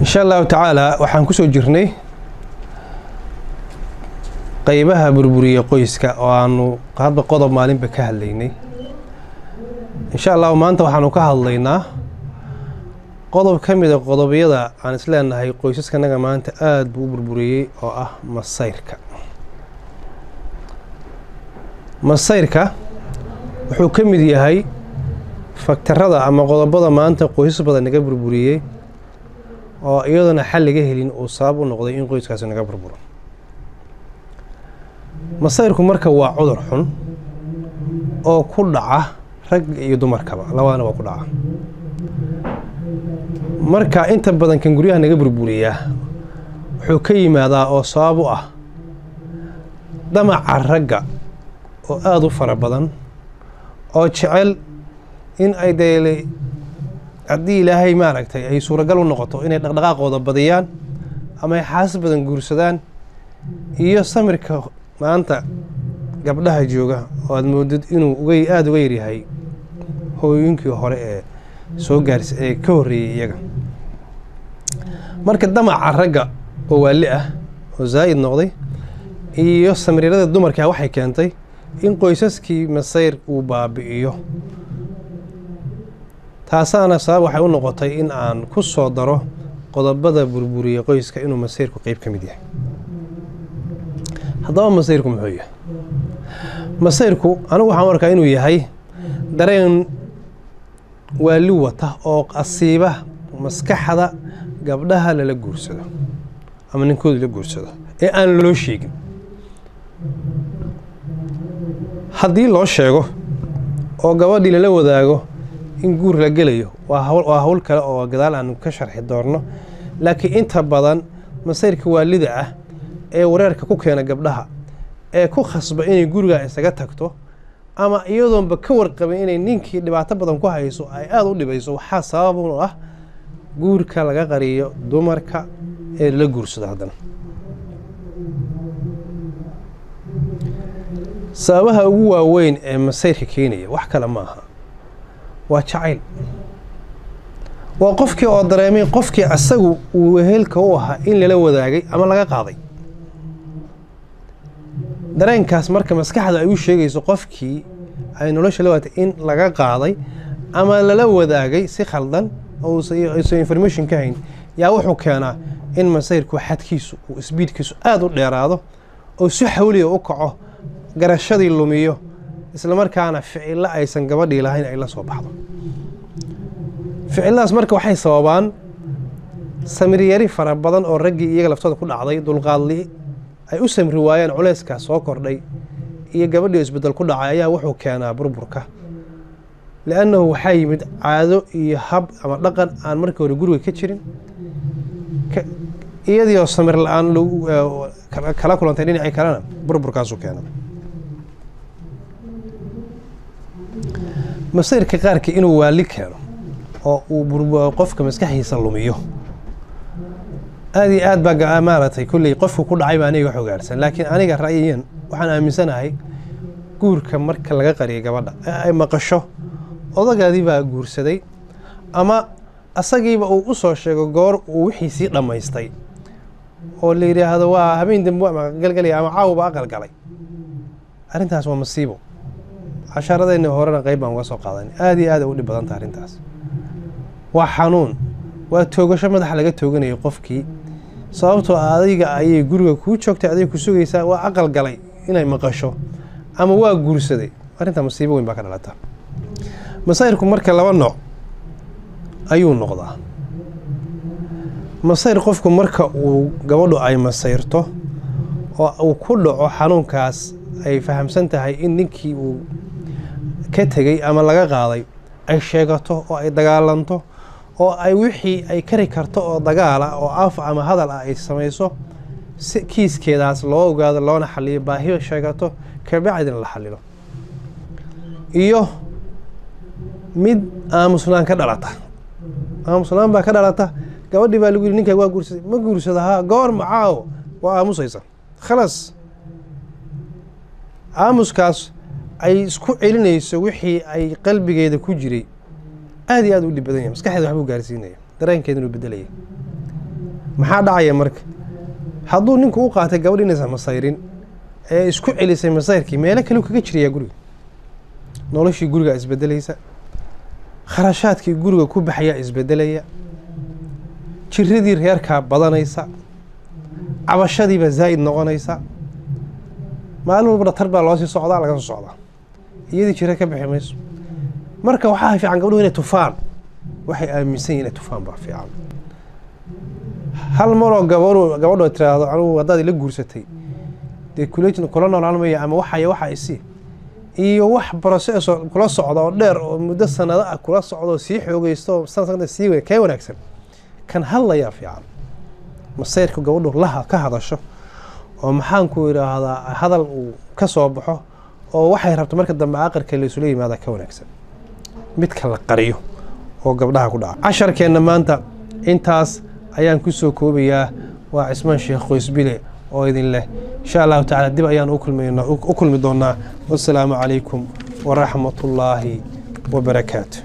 شاء الله تعالى waxaan ku soo jirnay qaybaha burburiye qoyska oo aanu hadba qodob maalinba ka hadlaynay insha Allah maanta waxaanu ka hadlaynaa qodob kamid ah qodobyada aan isleenahay qoysaskanaga maanta aad buu burburiyay oo ah masayrka wuxuu kamid yahay faktarada ama qodobada maanta qoysas badan naga burburiyay oo iyadana xal laga helin oo sabab u noqday in qoyskaas naga burburo masayrku marka waa cudur xun oo ku dhaca rag iyo dumarkaba labadana waa ku dhaca marka inta badan kan guryaha naga burburiya wuxuu ka yimaadaa oo sabab u ah damaca ragga oo aad u fara badan oo jecel in ay deelay haddii ilaahay maaragtay ay suuragal u noqoto inay dhaqdhaqaaqooda badiyaan ama ay xaas badan guursadaan iyo samirka maanta gabdhaha jooga oo aad moodid inuu aad uga yaryahay hooyooyinkii hore ee soo gaarsay ee ka horreeyay iyaga marka damaca ragga oo waali ah oo zaa'id noqday iyo samiirada dumarka waxay keentay in qoysaskii masayr uu baabi'iyo taasaana sabab waxay u noqotay in aan ku soo daro qodobada burburiye qoyska inuu masayrku qayb ka mid yahay haddaba masayrku muxuu yahay masayrku anigu waxaan arkaa inuu yahay dareen waali wata oo asiiba maskaxda gabdhaha lala guursado ama ninkooda la guursado ee aan loo sheegin haddii loo sheego oo gabadhii lala wadaago in guur la gelayo waa hawl kale oo gadaal aan ka sharxi doorno laakiin inta badan masayrka waalida ah ee wareerka ku keena gabdhaha ee ku khasba inay guriga isaga tagto ama iyadoonba ka warqabin inay ninkii dhibaato badan ku hayso ay aad u dhibayso waxaa sabab u ah guurka laga qariyo dumarka ee la guursado haddana sababaha ugu waaweyn ee masayrka keenaya wax kale ma aha waa jacayl waa qofkii oo dareemay qofkii asagu uu wehelka u ahaa in lala wadaagay ama laga qaaday dareenkaas marka maskaxda ay u sheegayso qofkii ay nolosha la waatay in laga qaaday ama lala wadaagay si khaldan oo aysan information ka hayn yaa wuxuu keenaa in masayrku xadkiisu uu speedkiisu aad u dheeraado oo si xawliya u kaco garashadii lumiyo isla markaana ficilo aysan gabadhii lahayn ay la soo baxdo ficiladaas marka waxay sababaan samiryari fara badan oo raggii iyaga laftooda ku dhacday dulqaadli ay u samri waayeen culayskaas soo kordhay iyo gabadhii isbeddel ku dhacay ayaa wuxuu keenaa burburka li'annahu waxaa yimid caado iyo hab ama dhaqan aan markii hore guriga ka jirin iyadii oo samir la-aan kala kulantay dhinacii kalena burburkaasuu keena masayrka qaarkii inuu waali keeno oo uu qofka maskaxdiisa lumiyo aad iyo aad baa maaragtay kulley qofku ku dhacay baa aniga wax ogaarsan laakiin aniga ra'yiyan waxaan aaminsanahay guurka marka laga qariyo gabadha ay maqasho odagaadii baa guursaday ama asagiiba uu u soo sheego goor uu wixiisii dhammaystay oo la yidhaahdo waa habeen dambe ama galgalaya ama caawba aqalgalay arrintaas waa masiibo casharadeenna horena qayb baan uga soo qaadan aad iyo aad u dhib badan tahay arrintaas waa xanuun waa toogasho madaxa laga tooganayo qofkii sababtoo adiga ayay guriga kuu joogtay adiga ku sugaysaa waa aqal galay inay maqasho ama waa guursaday arrinta masiibo weyn baa ka dhalata masayrku marka laba nooc ayuu noqdaa masayr qofku marka uu gabadhu ay masayrto oo uu ku dhaco xanuunkaas ay fahamsan tahay in ninkii uu ka tegey ama laga qaaday ay sheegato oo ay dagaalanto oo ay wixii ay kari karto oo dagaala oo af ama hadal ah ay samayso si kiiskeedaas loo ogaado loona xaliyo baahiyo sheegato kabacdina la xalilo iyo mid aamusnaan ka dhalata aamusnaan baa ka dhalata gabadhii baa lagu yidhi ninkaa waa guursaday ma guursada haa goor macaawo waa aamusaysa khalaas aamuskaas ay isku celinayso wixii ay qalbigeeda ku jiray aad iyo aad u dhib badan yahay maskaxdeeda waxbuu gaarsiinaya dareenkeeda inuu bedelaya maxaa dhacaya marka hadduu ninku u qaatay gabadh inaysan masayrin ee isku celisay masayrkii meelo kale kaga jirayaa guriga noloshii guriga isbedelaysa kharashaadkii guriga ku baxaya isbedelaya jiradii reerkaa badanaysa cabashadiiba zaa'id noqonaysa maalin walba dhakhtar baa loo sii socdaa laga soo socdaa iyadii jira ka bixi mayso marka waxaa fiican gabdhuhu inay tufaan waxay aaminsan yihiin inay tufaan baa fiican hal maroo gabadho tiraahdo anigu haddaad ila guursatay dee kula noolaalmaya ama waxa isi iyo wax process kula socda oo dheer oo muddo sanado ah kula socda oo sii xoogaysto sanadka sii weyn ka wanaagsan kan hadlaya fiican masayrka gabadhu laha ka hadasho oo maxaan ku yiraahdaa hadal uu ka soo baxo oo waxay rabto marka dambe aqarka la isula yimaada ka wanaagsan midka la qariyo oo gabdhaha ku dhaca casharkeena maanta intaas ayaan ku soo koobayaa waa Cismaan Sheekh Qoysbile oo idin leh insha Allah ta'ala dib ayaan u kulmi doonaa wassalaamu calaykum wa rahmatullaahi wa barakaatuh